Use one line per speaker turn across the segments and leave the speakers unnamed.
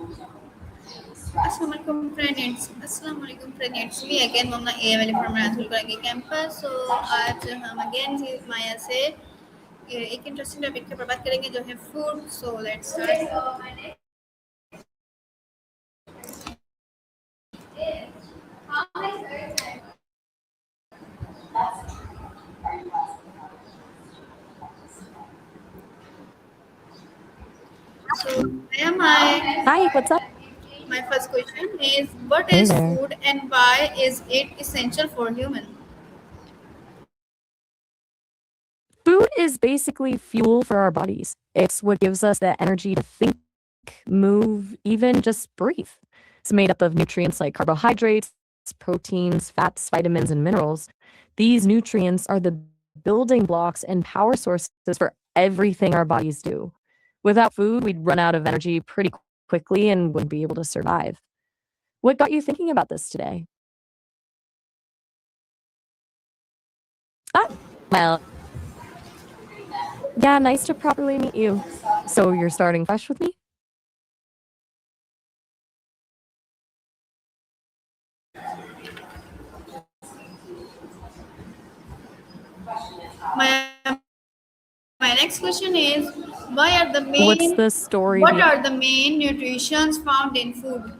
अस्सलाम वालेकुम friend, it's me again मम्मा ए वाले फ्रॉम राजपुर के कैंपस। सो आज हम अगेन माया से एक इंटरेस्टिंग टॉपिक के ऊपर बात करेंगे जो है food. So let's start. So Maya,
Hi, what's up?
my first question is, what
Hey
is
there.
food and why is it essential for human?
Food is basically fuel for our bodies. It's what gives us the energy to think, move, even just breathe. It's made up of nutrients like carbohydrates, proteins, fats, vitamins, and minerals. These nutrients are the building blocks and power sources for everything our bodies do. Without food, we'd run out of energy pretty quickly and wouldn't be able to survive. What got you thinking about this today? Ah, well, yeah, nice to properly meet you. So you're starting fresh with me?
My my next question is,
What's the story
what are the main nutritions found in food?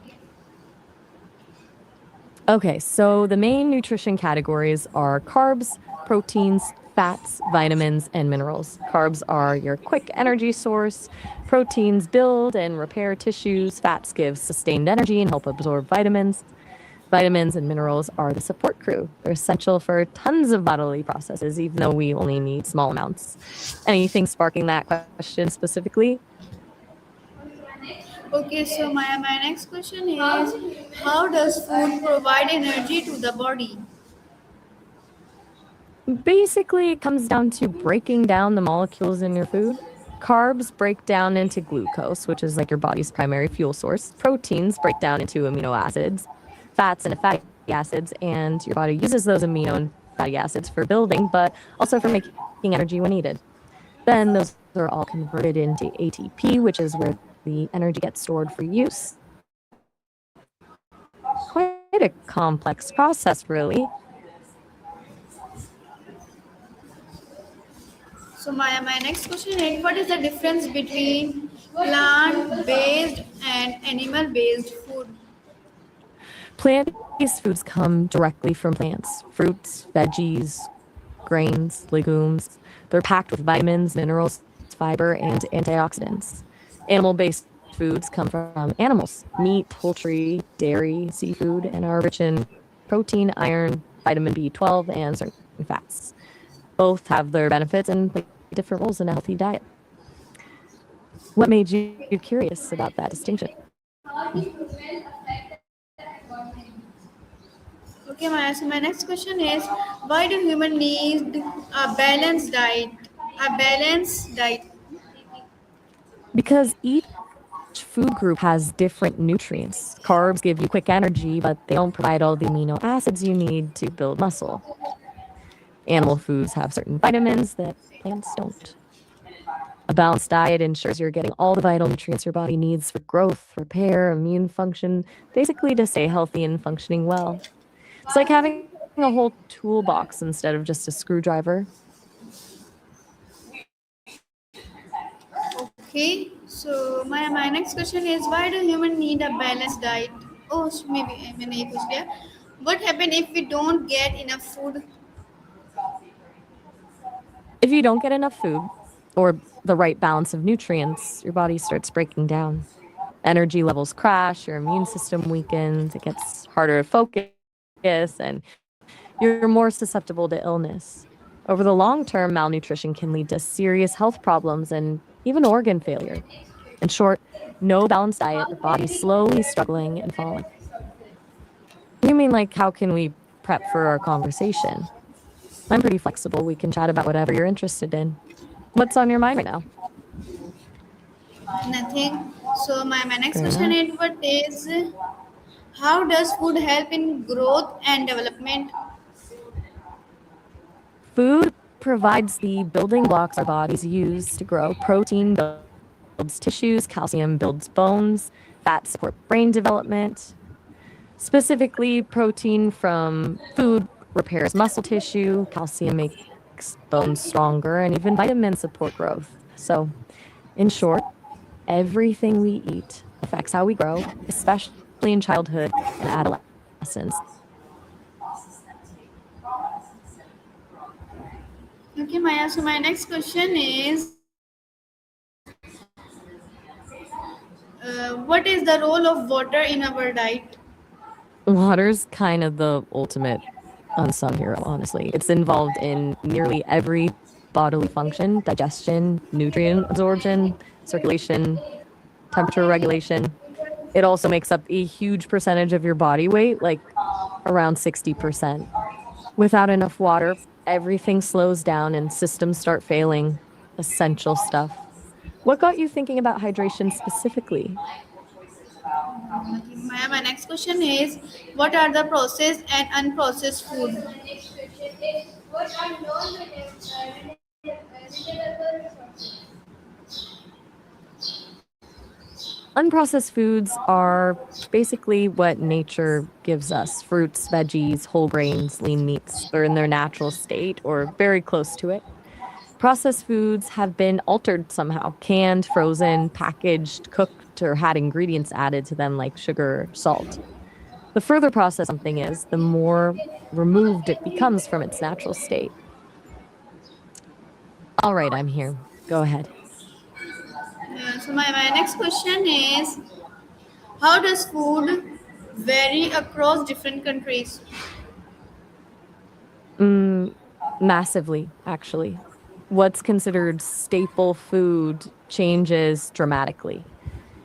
Okay, so the main nutrition categories are carbs, proteins, fats, vitamins, and minerals. Carbs are your quick energy source. Proteins build and repair tissues. Fats give sustained energy and help absorb vitamins. Vitamins and minerals are the support crew. They're essential for tons of bodily processes, even though we only need small amounts. Anything sparking that question specifically?
Okay, so my next question is, how does food provide energy to the body?
Basically, it comes down to breaking down the molecules in your food. Carbs break down into glucose, which is like your body's primary fuel source. Proteins break down into amino acids, fats into fatty acids, and your body uses those amino and fatty acids for building, but also for making energy when needed. Then those are all converted into ATP, which is where the energy gets stored for use. Quite a complex process, really.
So my next question is, what is the difference between plant-based and animal-based food?
Plant-based foods come directly from plants, fruits, veggies, grains, legumes. They're packed with vitamins, minerals, fiber, and antioxidants. Animal-based foods come from animals, meat, poultry, dairy, seafood, and are rich in protein, iron, vitamin B12, and certain fats. Both have their benefits and play different roles in a healthy diet. What made you curious about that distinction?
Okay, Maya. So my next question is, why do humans need a balanced diet? A balanced diet.
Because each food group has different nutrients. Carbs give you quick energy, but they don't provide all the amino acids you need to build muscle. Animal foods have certain vitamins that plants don't. A balanced diet ensures you're getting all the vital nutrients your body needs for growth, repair, immune function, basically to stay healthy and functioning well. It's like having a whole toolbox instead of just a screwdriver.
Okay. So my next question is, why do humans need a balanced diet? Oh, maybe मैंने ये पूछ लिया. What happens if we don't get enough food?
If you don't get enough food or the right balance of nutrients, your body starts breaking down. Energy levels crash, your immune system weakens, it gets harder to focus, and you're more susceptible to illness. Over the long term, malnutrition can lead to serious health problems and even organ failure. In short, no balanced diet, the body's slowly struggling and falling. You mean, like, how can we prep for our conversation? I'm pretty flexible. We can chat about whatever you're interested in. What's on your mind right now?
Nothing. So my next
Fair
question
enough.
is, what is, how does food help in growth and development?
Food provides the building blocks our bodies use to grow. Protein builds muscle, builds tissues, calcium builds bones, fat support brain development. Specifically, protein from food repairs muscle tissue, calcium makes bones stronger, and even vitamins support growth. So, in short, everything we eat affects how we grow, especially in childhood and adolescence.
Okay, Maya. So my next question is, what is the role of water in our diet?
Water's kind of the ultimate unsung hero, honestly. It's involved in nearly every bodily function: digestion, nutrient absorption, circulation, temperature regulation. It also makes up a huge percentage of your body weight, like around 60%. Without enough water, everything slows down and systems start failing. Essential stuff. What got you thinking about hydration specifically?
Maya, my next question is, what are the processed and unprocessed food?
Unprocessed foods are basically what nature gives us: fruits, veggies, whole grains, lean meats. They're in their natural state or very close to it. Processed foods have been altered somehow: canned, frozen, packaged, cooked, or had ingredients added to them like sugar or salt. The further processed something is, the more removed it becomes from its natural state. All right, I'm here. Go ahead.
So my next question is, how does food vary across different countries?
Massively, actually. What's considered staple food changes dramatically.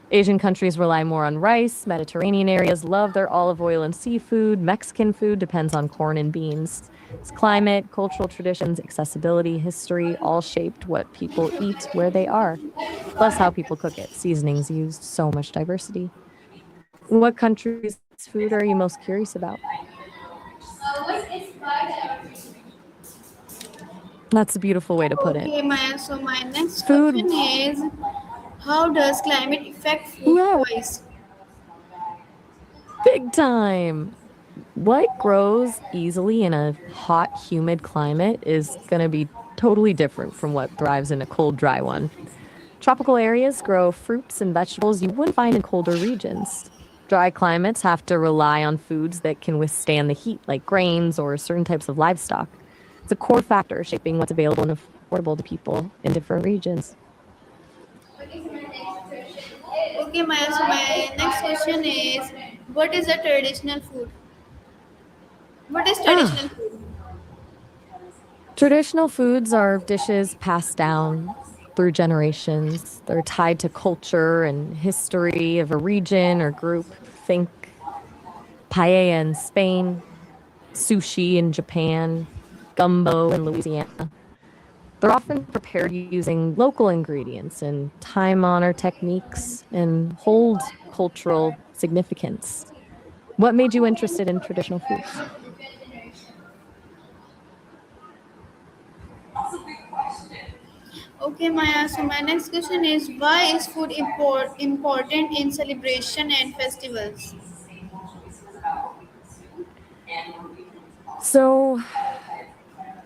Asian countries rely more on rice. Mediterranean areas love their olive oil and seafood. Mexican food depends on corn and beans. It's climate, cultural traditions, accessibility, history, all shaped what people eat where they are. Plus how people cook it. Seasonings used, so much diversity. What country's food are you most curious about? That's a beautiful way to put it.
Okay, Maya. So my next
Food.
question is, how does climate affect food
Wow,
choice?
big time. What grows easily in a hot, humid climate is going to be totally different from what thrives in a cold, dry one. Tropical areas grow fruits and vegetables you wouldn't find in colder regions. Dry climates have to rely on foods that can withstand the heat, like grains or certain types of livestock. It's a core factor shaping what's available and affordable to people in different regions.
Okay, Maya. So my next question is, what is a traditional food? What is traditional food?
Traditional foods are dishes passed down through generations. They're tied to culture and history of a region or group. Think paella in Spain, sushi in Japan, gumbo in Louisiana. They're often prepared using local ingredients and time honored techniques and hold cultural significance. What made you interested in traditional foods?
Okay, Maya. So my next question is, why is food important in celebration and festivals?
So,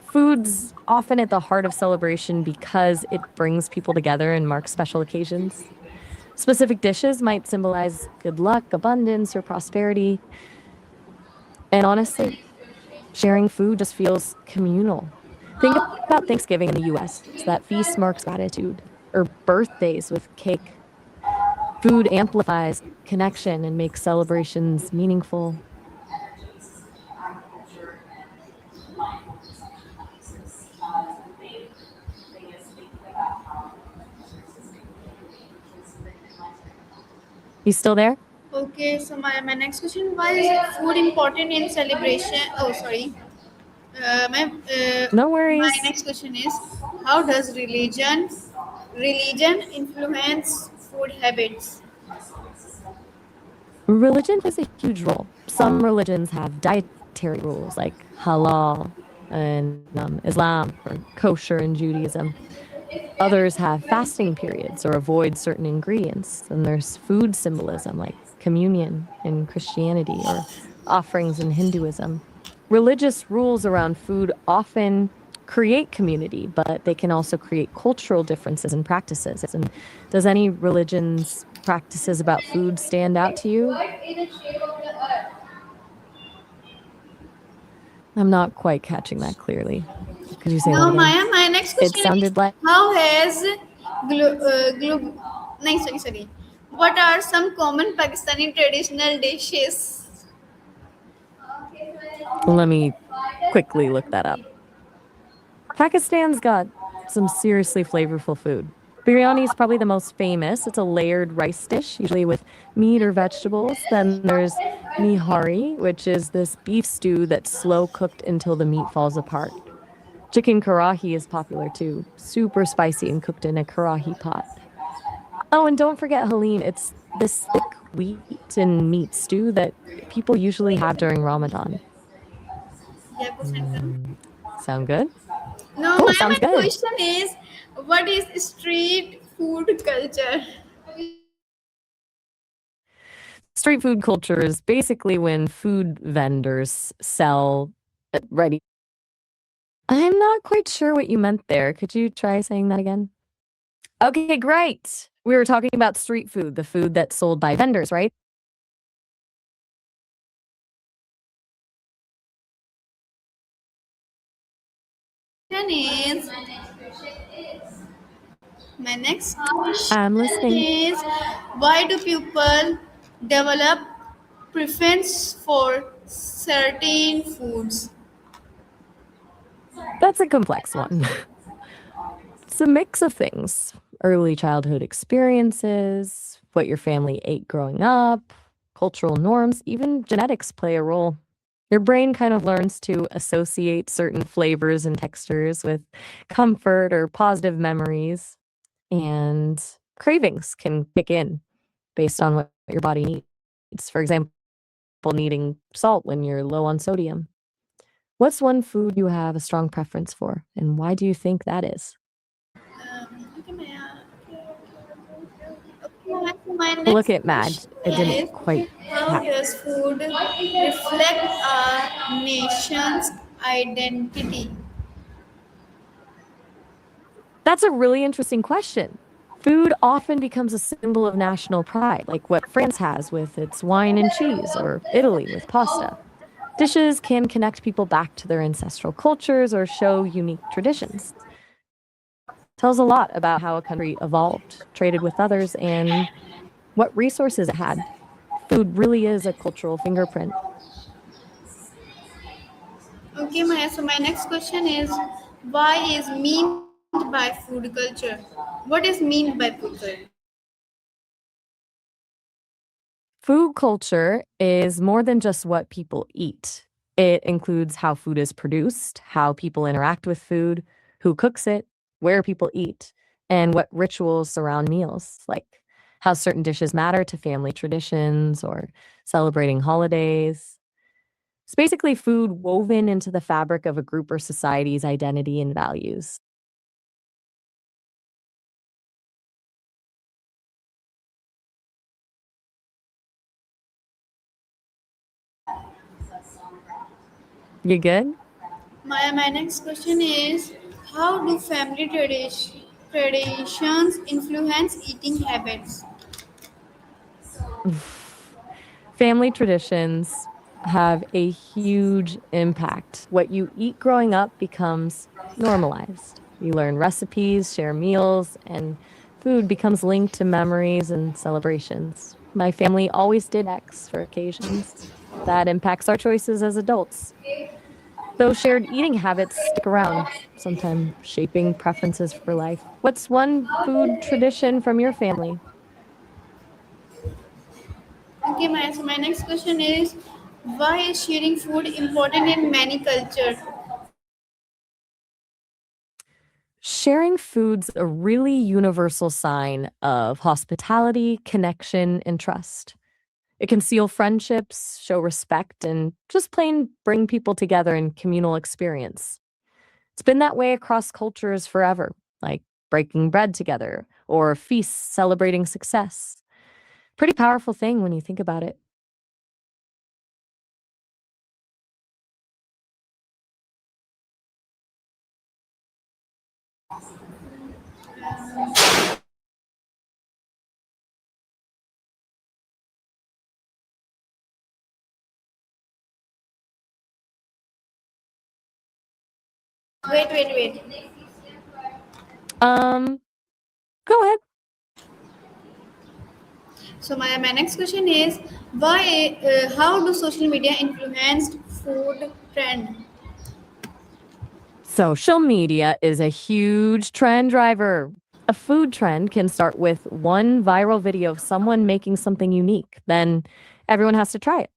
food's often at the heart of celebration because it brings people together and marks special occasions. Specific dishes might symbolize good luck, abundance, or prosperity. And honestly, sharing food just feels communal. Think about Thanksgiving in the US. So that feast marks gratitude. Or birthdays with cake. Food amplifies connection and makes celebrations meaningful. You still there?
Okay, so my next question, why is food important in celebration? Oh, sorry.
No
My
worries.
next question is, how does religion influence food habits?
Religion plays a huge role. Some religions have dietary rules like halal and Islam or kosher in Judaism. Others have fasting periods or avoid certain ingredients. And there's food symbolism like communion in Christianity or offerings in Hinduism. Religious rules around food often create community, but they can also create cultural differences in practices. And does any religion's practices about food stand out to you? I'm not quite catching that clearly. Could you say that
Now,
again?
Maya, my next
It
question is
sounded like
how has no, sorry. What are some common Pakistani traditional dishes?
let me quickly look that up. Pakistan's got some seriously flavorful food. Biryani is probably the most famous. It's a layered rice dish, usually with meat or vegetables. Then there's nihari, which is this beef stew that's slow cooked until the meat falls apart. Chicken karahi is popular too, super spicy and cooked in a karahi pot. Oh, and don't forget halim. It's this thick wheat and meat stew that people usually have during Ramadan.
Yeah, percent.
Sound good?
No,
Cool,
my
sounds good.
question is what is street food culture?
Street food culture is basically when food vendors sell ready. I'm not quite sure what you meant there. Could you try saying that again? Okay, great. We were talking about street food, the food that's sold by vendors, right?
Is my next question
I'm listening.
is why do people develop preference for certain foods?
That's a complex one. It's a mix of things early childhood experiences, what your family ate growing up, cultural norms, even genetics play a role. Your brain kind of learns to associate certain flavors and textures with comfort or positive memories, and cravings can kick in based on what your body needs. For example, needing salt when you're low on sodium. What's one food you have a strong preference for, and why do you think that is?
Okay, my
Look
next
at Mad.
question
It didn't
is
quite
how does food reflect our nation's identity?
That's a really interesting question. Food often becomes a symbol of national pride, like what France has with its wine and cheese, or Italy with pasta. Dishes can connect people back to their ancestral cultures or show unique traditions. Tells a lot about how a country evolved, traded with others, and what resources it had. Food really is a cultural fingerprint.
Okay, Maya. So my next question is, why is meant by food culture? What is meant by food culture?
Food culture is more than just what people eat. It includes how food is produced, how people interact with food, who cooks it, where people eat, and what rituals surround meals, like how certain dishes matter to family traditions or celebrating holidays. It's basically food woven into the fabric of a group or society's identity and values. You good?
Maya, my next question is, how do family traditions influence eating habits?
Family traditions have a huge impact. What you eat growing up becomes normalized. You learn recipes, share meals, and food becomes linked to memories and celebrations. My family always did X for occasions. That impacts our choices as adults. Those shared eating habits stick around, sometimes shaping preferences for life. What's one food tradition from your family?
Okay, Maya. So my next question is, why is sharing food important in many cultures?
Sharing food's a really universal sign of hospitality, connection, and trust. It can seal friendships, show respect, and just plain bring people together in communal experience. It's been that way across cultures forever, like breaking bread together, or feasts celebrating success. Pretty powerful thing when you think about it.
Wait.
Go ahead.
So my next question is why? How do social media influenced food trend?
Social media is a huge trend driver. A food trend can start with one viral video of someone making something unique. Then everyone has to try it.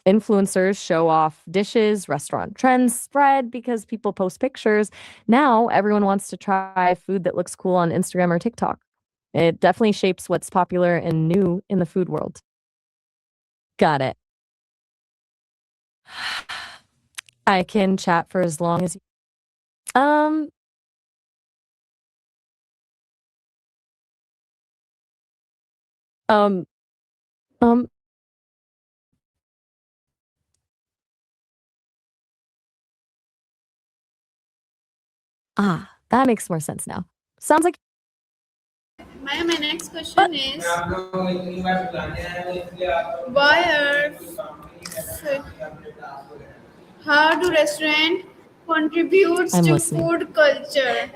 Influencers show off dishes, restaurant trends spread because people post pictures. Now everyone wants to try food that looks cool on Instagram or TikTok. It definitely shapes what's popular and new in the food world. Got it. I can chat for as long as um um um that makes more sense now. Sounds like
My next
but
question is why are how do restaurant contributes
I'm
to
listening.
food culture?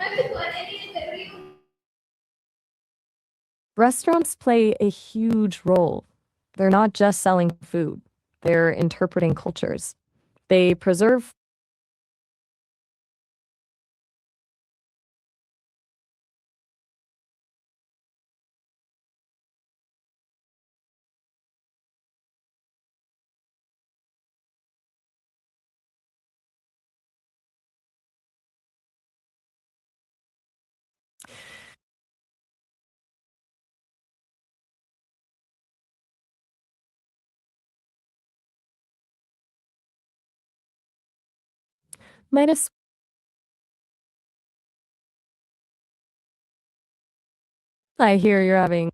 Restaurants play a huge role. They're not just selling food, they're interpreting cultures. They preserve might as I hear you're having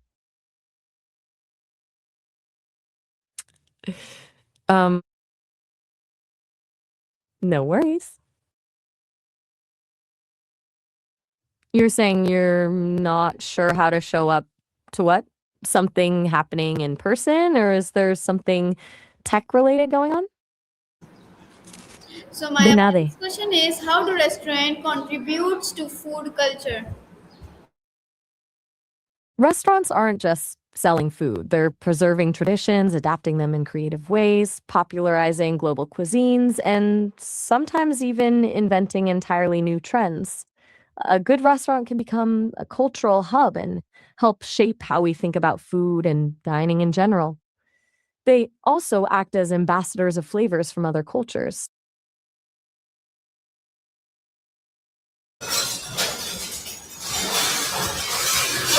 um no worries. You're saying you're not sure how to show up to what? Something happening in person, or is there something tech related going on?
So
De
my
nada.
next question is how do restaurant contributes to food culture?
Restaurants aren't just selling food, they're preserving traditions, adapting them in creative ways, popularizing global cuisines, and sometimes even inventing entirely new trends. A good restaurant can become a cultural hub and help shape how we think about food and dining in general. They also act as ambassadors of flavors from other cultures.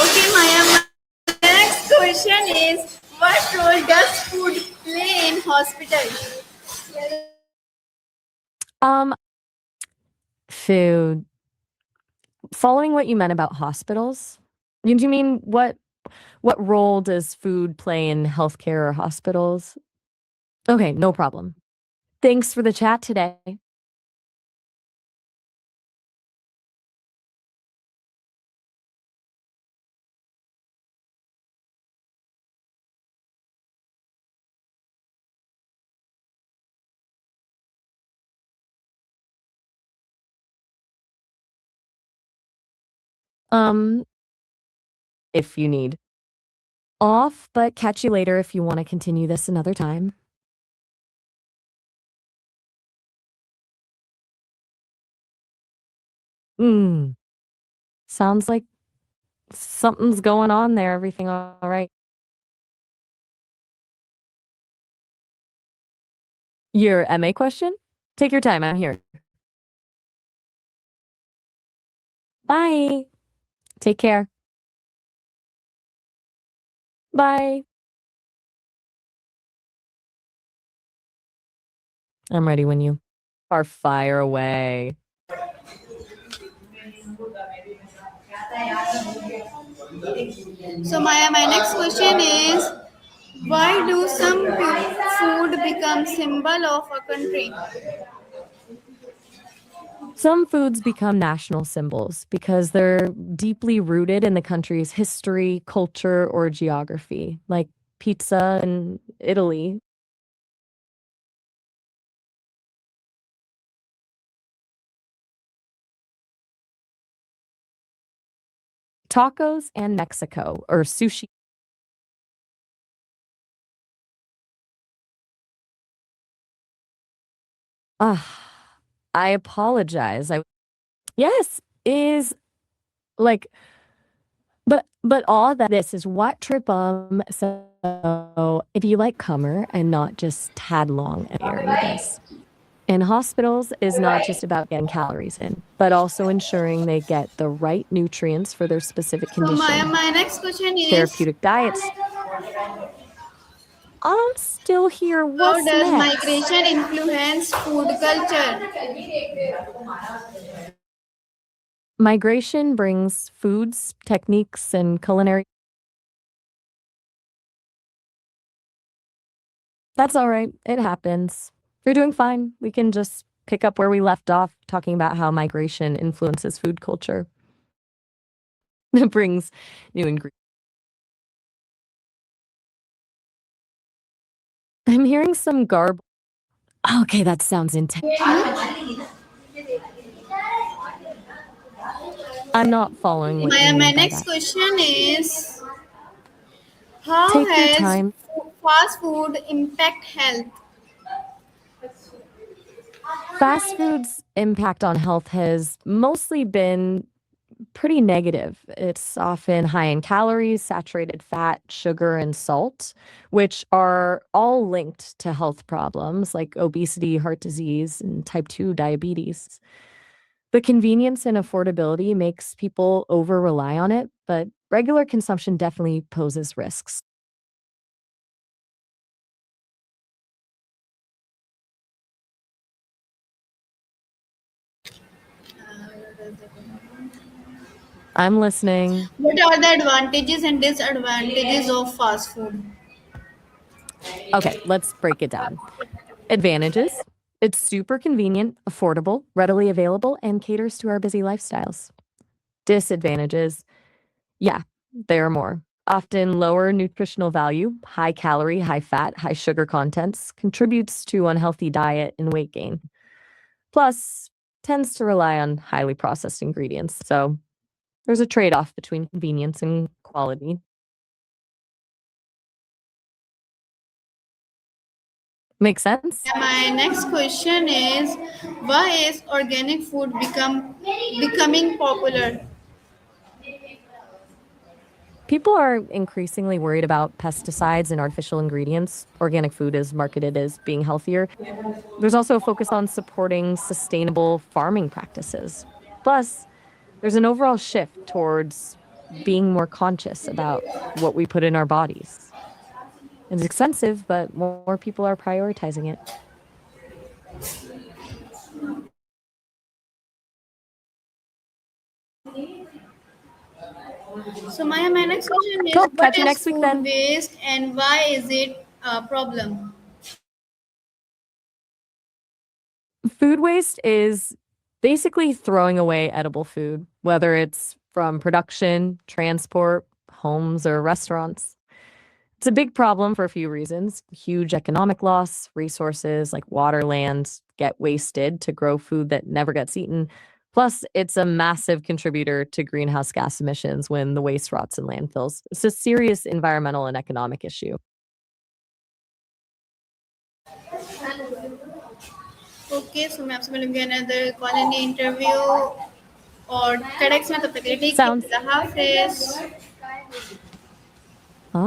Okay, Maya, my next question is what role does food play in hospital?
Um, food. Following what you meant about hospitals, do you mean what role does food play in healthcare or hospitals? Okay, no problem. Thanks for the chat today. Um, if you need off, but catch you later if you want to continue this another time. Mm, sounds like something's going on there. Everything all right? Your MA question? Take your time. I'm here. Bye. Take care. Bye. I'm ready when you are. Fire away.
So Maya, my next question is, why do some food become symbol of a country?
Some foods become national symbols because they're deeply rooted in the country's history, culture, or geography, like pizza in Italy. Tacos and Mexico, or sushi. Ah, I apologize. Yes, is like but all that this is what tripum. So if you like comer and not just tad long and airy this. In hospitals is not just about getting calories in, but also ensuring they get the right nutrients for their specific
So Maya,
condition.
my next question is,
Therapeutic diets. I'm still here.
how
What's
does
next?
migration influence food culture?
Migration brings foods, techniques, and culinary. That's all right. It happens. You're doing fine. We can just pick up where we left off, talking about how migration influences food culture. It brings new ingredients. I'm hearing some garb. Okay, that sounds intense. I'm not following what you
Maya, my
mean by
next
that.
question is, how
Take your
has
time.
fast food impact health?
Fast food's impact on health has mostly been pretty negative. It's often high in calories, saturated fat, sugar, and salt, which are all linked to health problems like obesity, heart disease, and type 2 diabetes. The convenience and affordability makes people over rely on it, but regular consumption definitely poses risks. I'm listening.
What are the advantages and disadvantages of fast food?
Okay, let's break it down. Advantages: it's super convenient, affordable, readily available, and caters to our busy lifestyles. Disadvantages: yeah, there are more. Often lower nutritional value, high calorie, high fat, high sugar contents, contributes to unhealthy diet and weight gain. Plus, tends to rely on highly processed ingredients. So there's a trade off between convenience and quality. Make sense?
My next question is, why is organic food becoming popular?
People are increasingly worried about pesticides and artificial ingredients. Organic food is marketed as being healthier. There's also a focus on supporting sustainable farming practices. Plus, there's an overall shift towards being more conscious about what we put in our bodies. It's expensive, but more people are prioritizing it.
So my next question is,
Cool.
what
Catch you
is
next week
food
then.
waste and why is it a problem?
Food waste is basically throwing away edible food, whether it's from production, transport, homes, or restaurants. It's a big problem for a few reasons. Huge economic loss, resources like water, land get wasted to grow food that never gets eaten. Plus, it's a massive contributor to greenhouse gas emissions when the waste rots in landfills. It's a serious environmental and economic issue.
Okay so मैं आपसे मिलूंगी another call in interview और कड़क में तब तक के लिए टेक
Sounds
केयर हाफिज